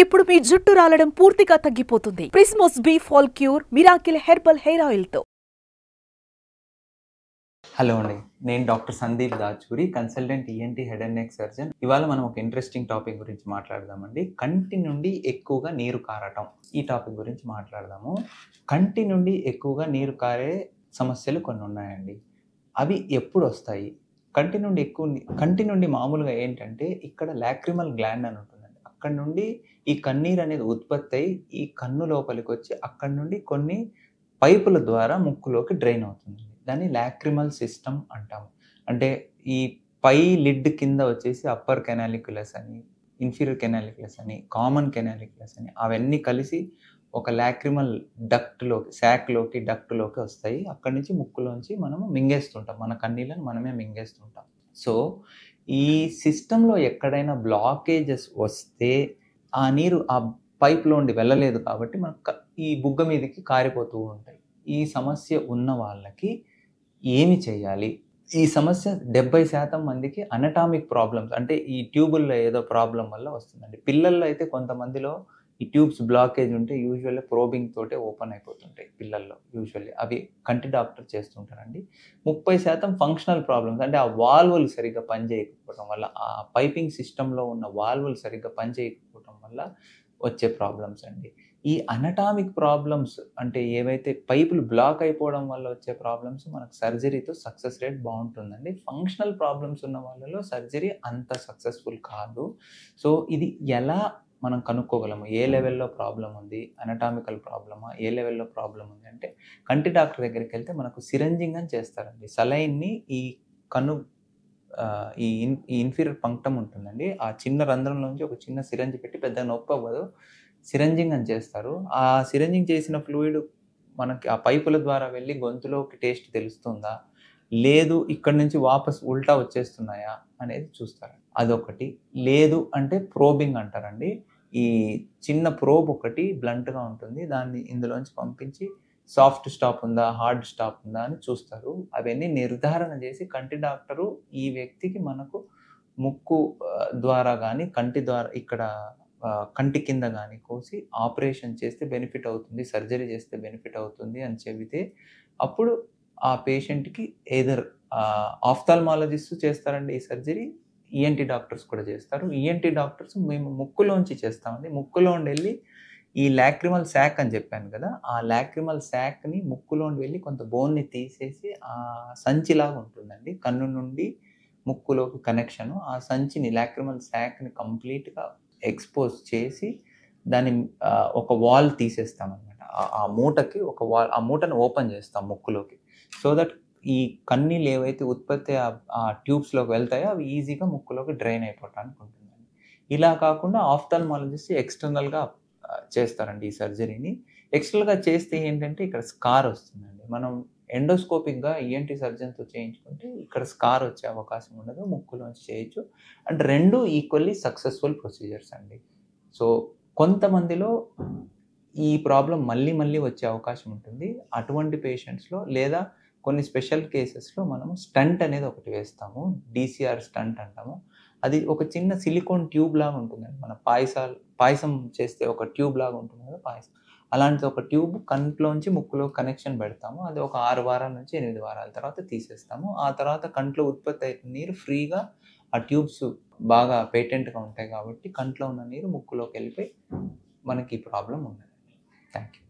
ఇప్పుడు మీ జుట్టు రాలడం పూర్తిగా తగ్గిపోతుంది. ప్రిస్మోస్ బీ fall cure miracle herbal hair oil తో. హలో అండి, నేను doctor Sandeep Dachuri, consultant ENT head and neck surgeon. ఇవాళ మనం ఒక ఇంట్రెస్టింగ్ టాపిక్ గురించి మాట్లాడదామండి. కంటి నుండి ఎక్కువగా నీరు కారటం, ఈ టాపిక్ గురించి మాట్లాడదాము. కంటి నుండి ఎక్కువగా నీరు కారే సమస్యలు కొన్ని ఉన్నాయండి. అవి ఎప్పుడు వస్తాయి? కంటి నుండి మామూలుగా ఏంటంటే ఇక్కడ లాక్రిమల్ గ్లాండ్ అని ఉంటుందండి. అక్కడ నుండి ఈ కన్నీరు అనేది ఉత్పత్తి అయ్యి ఈ కన్ను లోపలికి వచ్చి అక్కడ నుండి కొన్ని పైపుల ద్వారా ముక్కులోకి డ్రైన్ అవుతుంది. దాన్ని లాక్రిమల్ సిస్టమ్ అంటాము. అంటే ఈ పై లిడ్ కింద వచ్చేసి అప్పర్ కెనాలిక్యులస్ అని, ఇన్ఫీరియర్ కెనాలిక్యులస్ అని, కామన్ కెనాలిక్యులస్ అని, అవన్నీ కలిసి ఒక లాక్రిమల్ డక్ట్లోకి వస్తాయి. అక్కడి నుంచి ముక్కులోంచి మనము మింగేస్తుంటాం, మన కన్నీళ్ళని మనమే మింగేస్తుంటాం. సో ఈ సిస్టంలో ఎక్కడైనా బ్లాకేజెస్ వస్తే ఆ నీరు ఆ పైప్లో ఉండి వెళ్ళలేదు కాబట్టి మనకు ఈ బుగ్గ మీదకి కారిపోతూ ఉంటాయి. ఈ సమస్య ఉన్న వాళ్ళకి ఏమి చేయాలి? ఈ సమస్య 70% మందికి అనటామిక్ ప్రాబ్లమ్స్, అంటే ఈ ట్యూబుల్లో ఏదో ప్రాబ్లం వల్ల వస్తుందండి. పిల్లల్లో అయితే కొంతమందిలో ఈ ట్యూబ్స్ బ్లాకేజ్ ఉంటే యూజువల్లీ ప్రోబింగ్ తోటే ఓపెన్ అయిపోతుంటాయి పిల్లల్లో. యూజువల్లీ అవి కంటి డాక్టర్ చేస్తుంటారండి. 30% ఫంక్షనల్ ప్రాబ్లమ్స్, అంటే ఆ వాల్వులు సరిగ్గా పనిచేయకపోవడం వల్ల, ఆ పైపింగ్ సిస్టంలో ఉన్న వాల్వులు సరిగ్గా పనిచేయకపోవడం వల్ల వచ్చే ప్రాబ్లమ్స్ అండి. ఈ అనటామిక్ ప్రాబ్లమ్స్ అంటే ఏవైతే పైపులు బ్లాక్ అయిపోవడం వల్ల వచ్చే ప్రాబ్లమ్స్ మనకు సర్జరీతో సక్సెస్ రేట్ బాగుంటుందండి. ఫంక్షనల్ ప్రాబ్లమ్స్ ఉన్న వాళ్ళలో సర్జరీ అంత సక్సెస్ఫుల్ కాదు. సో ఇది ఎలా మనం కనుక్కోగలము? ఏ లెవెల్లో ప్రాబ్లం ఉంది, అనటామికల్ ప్రాబ్లమా, ఏ లెవెల్లో ప్రాబ్లం ఉంది అంటే కంటి డాక్టర్ దగ్గరికి వెళ్తే మనకు సిరంజింగ్ అని చేస్తారండి. సలైన్ని ఈ కన్ను ఈ ఇన్ఫీరియర్ పంక్టమ్ ఉంటుందండి, ఆ చిన్న రంధ్రంలోంచి ఒక చిన్న సిరంజి పెట్టి, పెద్ద నొప్పి అవ్వదు, సిరంజింగ్ అని చేస్తారు. ఆ సిరంజింగ్ చేసిన ఫ్లూయిడ్ మనకి ఆ పైపుల ద్వారా వెళ్ళి గొంతులోకి టేస్ట్ తెలుస్తుందా, లేదు ఇక్కడి నుంచి వాపస్ ఉల్టా వచ్చేస్తున్నాయా అనేది చూస్తారు. అదొకటి. లేదు అంటే ప్రోబింగ్ అంటారండి. ఈ చిన్న ప్రోబ్ ఒకటి బ్లంట్గా ఉంటుంది, దాన్ని ఇందులోంచి పంపించి సాఫ్ట్ స్టాప్ ఉందా, హార్డ్ స్టాప్ ఉందా అని చూస్తారు. అవన్నీ నిర్ధారణ చేసి కంటి డాక్టరు ఈ వ్యక్తికి మనకు ముక్కు ద్వారా కానీ కంటి ద్వారా ఇక్కడ కంటి కింద కానీ కోసి ఆపరేషన్ చేస్తే బెనిఫిట్ అవుతుంది, సర్జరీ చేస్తే బెనిఫిట్ అవుతుంది అని చెబితే అప్పుడు ఆ పేషెంట్కి ఎయిదర్ ఆఫ్థాల్మాలజిస్ట్ చేస్తారండి ఈ సర్జరీ, ఈఎన్టీ డాక్టర్స్ కూడా చేస్తారు. ఈఎన్టీ డాక్టర్స్ మేము ముక్కులోంచి చేస్తామండి. ముక్కులో వెళ్ళి ఈ లాక్రిమల్ శాక్ అని చెప్పాను కదా, ఆ లాక్రిమల్ శాక్ని ముక్కులోండి వెళ్ళి కొంత బోన్ని తీసేసి ఆ సంచిలాగా ఉంటుందండి కన్ను నుండి ముక్కులోకి కనెక్షను, ఆ సంచిని లాక్రిమల్ శాక్ని కంప్లీట్గా ఎక్స్పోజ్ చేసి దాన్ని ఒక వాల్ తీసేస్తాం అనమాట. ఆ మూటకి ఒక వాల్, ఆ మూటను ఓపెన్ చేస్తాం ముక్కులోకి. సో దట్ ఈ కన్నీళ్ళు ఏవైతే ఉత్పత్తి ఆ ట్యూబ్స్లోకి వెళ్తాయో అవి ఈజీగా ముక్కులోకి డ్రైన్ అయిపోవటానికి ఉంటుందండి. ఇలా కాకుండా ఆఫ్థాల్మాలజిస్ట్ ఎక్స్టర్నల్గా చేస్తారండి ఈ సర్జరీని. ఎక్స్టర్నల్గా చేస్తే ఏంటంటే ఇక్కడ స్కార్ వస్తుందండి. మనం ఎండోస్కోపిక్గా ఈఎన్టీ సర్జన్తో చేయించుకుంటే ఇక్కడ స్కార్ వచ్చే అవకాశం ఉండదు, ముక్కులోంచి చేయొచ్చు. అండ్ రెండు ఈక్వల్లీ సక్సెస్ఫుల్ ప్రొసీజర్స్ అండి. సో కొంతమందిలో ఈ ప్రాబ్లం మళ్ళీ మళ్ళీ వచ్చే అవకాశం ఉంటుంది. అటువంటి పేషెంట్స్లో లేదా కొన్ని స్పెషల్ కేసెస్లో మనము స్టంట్ అనేది ఒకటి వేస్తాము, డీసీఆర్ స్టంట్ అంటాము. అది ఒక చిన్న సిలికాన్ ట్యూబ్ లాగా ఉంటుందండి. మన పాయసం చేస్తే ఒక ట్యూబ్ లాగా ఉంటుంది కదా పాయసం, అలాంటి ఒక ట్యూబ్ కంట్లోంచి ముక్కులో కనెక్షన్ పెడతాము. అది ఒక 6 వారాల నుంచి 8 వారాల తర్వాత తీసేస్తాము. ఆ తర్వాత కంట్లో ఉత్పత్తి అయిన నీరు ఫ్రీగా, ఆ ట్యూబ్స్ బాగా పేటెంట్గా ఉంటాయి కాబట్టి కంట్లో ఉన్న నీరు ముక్కులోకి వెళ్ళిపోయి మనకి ఈ ప్రాబ్లం ఉండదు. Thank you.